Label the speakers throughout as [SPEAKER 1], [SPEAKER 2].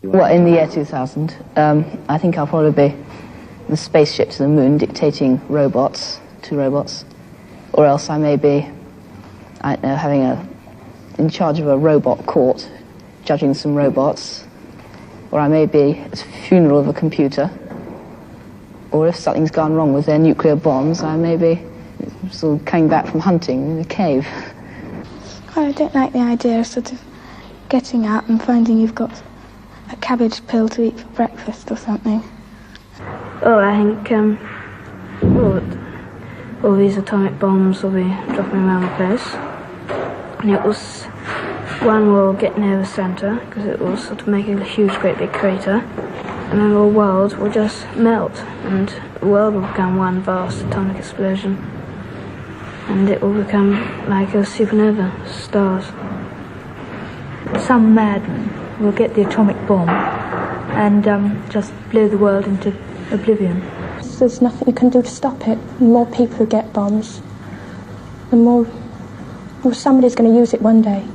[SPEAKER 1] Well, in the year 2000, I think I'll probably be the spaceship to the moon dictating to robots, or else I may be, I don't know, in charge of a robot court, judging some robots, or I may be at the funeral of a computer, or if something's gone wrong with their nuclear bombs, I may be sort of coming back from hunting in a cave.
[SPEAKER 2] I don't like the idea of sort of getting out and finding you've got a cabbage pill to eat for breakfast or something.
[SPEAKER 3] Oh, I think all these atomic bombs will be dropping around the place. And one will get near the centre, because it will sort of make a huge, great big crater, and then the world will just melt, and the world will become one vast atomic explosion, and it will become like a supernova, stars.
[SPEAKER 4] Some madman will get the atomic bomb and just blow the world into oblivion.
[SPEAKER 5] There's nothing you can do to stop it. The more people who get bombs, the more somebody's going to use it one day.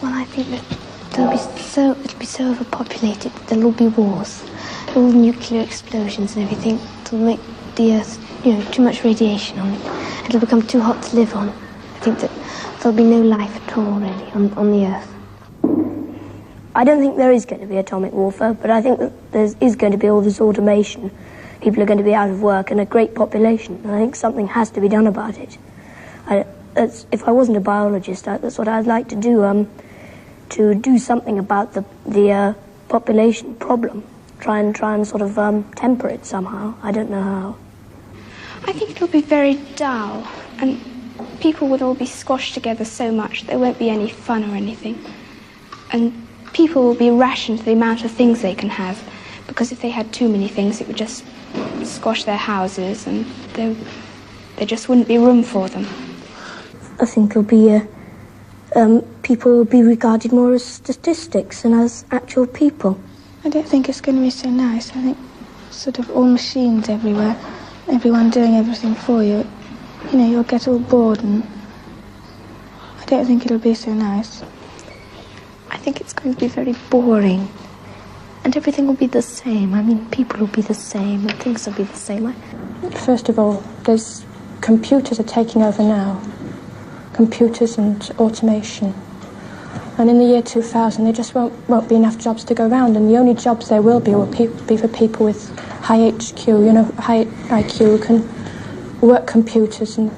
[SPEAKER 6] Well, I think that it'll be so overpopulated that there'll all be wars, all nuclear explosions and everything. It'll make the Earth, too much radiation on it. It'll become too hot to live on. I think that there'll be no life at all, really, on the Earth.
[SPEAKER 7] I don't think there is going to be atomic warfare, but I think that there is going to be all this automation. People are going to be out of work and a great population, and I think something has to be done about it. If I wasn't a biologist, that's what I'd like to do something about the population problem. Try and sort of temper it somehow. I don't know how.
[SPEAKER 2] I think it'll be very dull, and people would all be squashed together so much there won't be any fun or anything. And people will be rationed to the amount of things they can have, because if they had too many things, it would just squash their houses, and there just wouldn't be room for them.
[SPEAKER 7] I think it'll be people will be regarded more as statistics than as actual people.
[SPEAKER 2] I don't think it's going to be so nice. I think sort of all machines everywhere, everyone doing everything for you. You'll get all bored, and I don't think it'll be so nice.
[SPEAKER 6] I think it's going to be very boring, and everything will be the same. I mean, people will be the same, and things will be the same.
[SPEAKER 5] First of all, computers are taking over now. Computers and automation. And in the year 2000, there just won't be enough jobs to go around, and the only jobs there will be for people with high HQ, high IQ, who can work computers and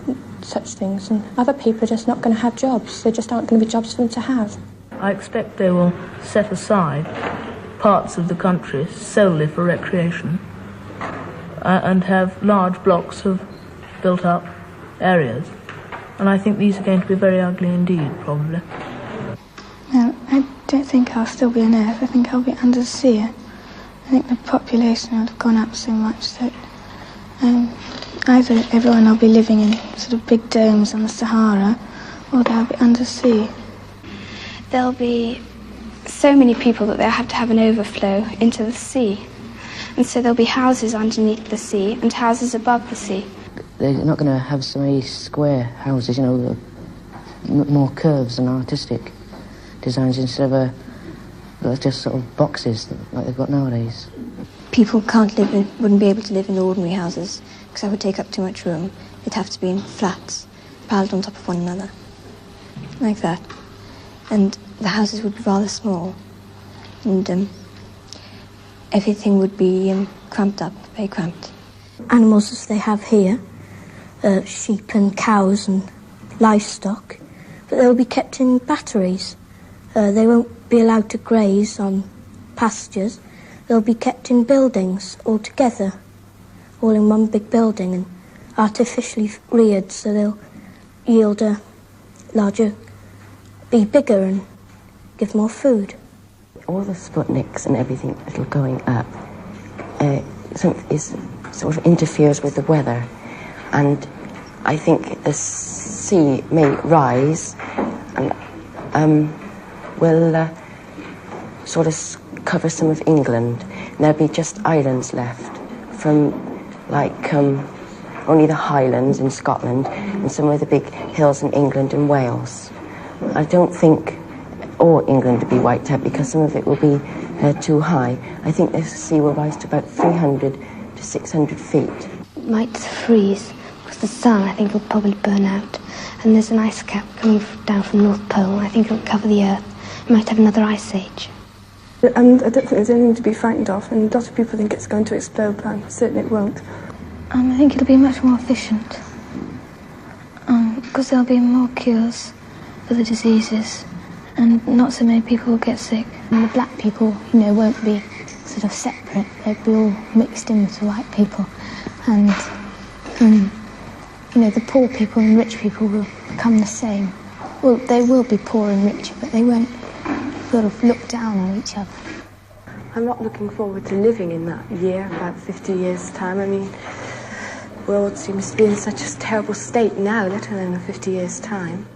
[SPEAKER 5] such things. And other people are just not going to have jobs. There just aren't going to be jobs for them to have.
[SPEAKER 8] I expect they will set aside parts of the country solely for recreation and have large blocks of built-up areas. And I think these are going to be very ugly indeed, probably.
[SPEAKER 2] No, I don't think I'll still be on Earth. I think I'll be under the sea. I think the population will have gone up so much that either everyone will be living in sort of big domes on the Sahara, or they'll be under the sea. There'll be so many people that they'll have to have an overflow into the sea. And so there'll be houses underneath the sea and houses above the sea.
[SPEAKER 1] They're not going to have so many square houses, more curves and artistic designs instead of just sort of boxes like they've got nowadays.
[SPEAKER 6] People wouldn't be able to live in ordinary houses because that would take up too much room. They'd have to be in flats, piled on top of one another, like that. And the houses would be rather small, and everything would be cramped up, very cramped.
[SPEAKER 7] Animals as they have here, sheep and cows and livestock, but they'll be kept in batteries. They won't be allowed to graze on pastures. They'll be kept in buildings all together, all in one big building, and artificially reared, so they'll yield a larger, be bigger and give more food.
[SPEAKER 9] All the Sputniks and everything that are going up sort of interferes with the weather, and I think the sea may rise and will sort of cover some of England. And there'll be just islands left from only the Highlands in Scotland and some of the big hills in England and Wales. I don't think all England to be wiped out because some of it will be too high. I think the sea will rise to about 300 to 600 feet.
[SPEAKER 2] It might freeze because the sun, I think, will probably burn out. And there's an ice cap coming down from North Pole. I think it'll cover the Earth. It might have another ice age.
[SPEAKER 5] And I don't think there's anything to be frightened of, and a lot of people think it's going to explode, but I'm certain it won't.
[SPEAKER 3] I think it'll be much more efficient because there'll be more cures for the diseases and not so many people will get sick.
[SPEAKER 10] And the black people, you know, won't be sort of separate. They'll be all mixed in with the white people. And, you know, the poor people and rich people will become the same. Well, they will be poor and richer, but they won't sort of look down on each other.
[SPEAKER 5] I'm not looking forward to living in that year, about 50 years' time. I mean, the world seems to be in such a terrible state now, let alone in 50 years' time.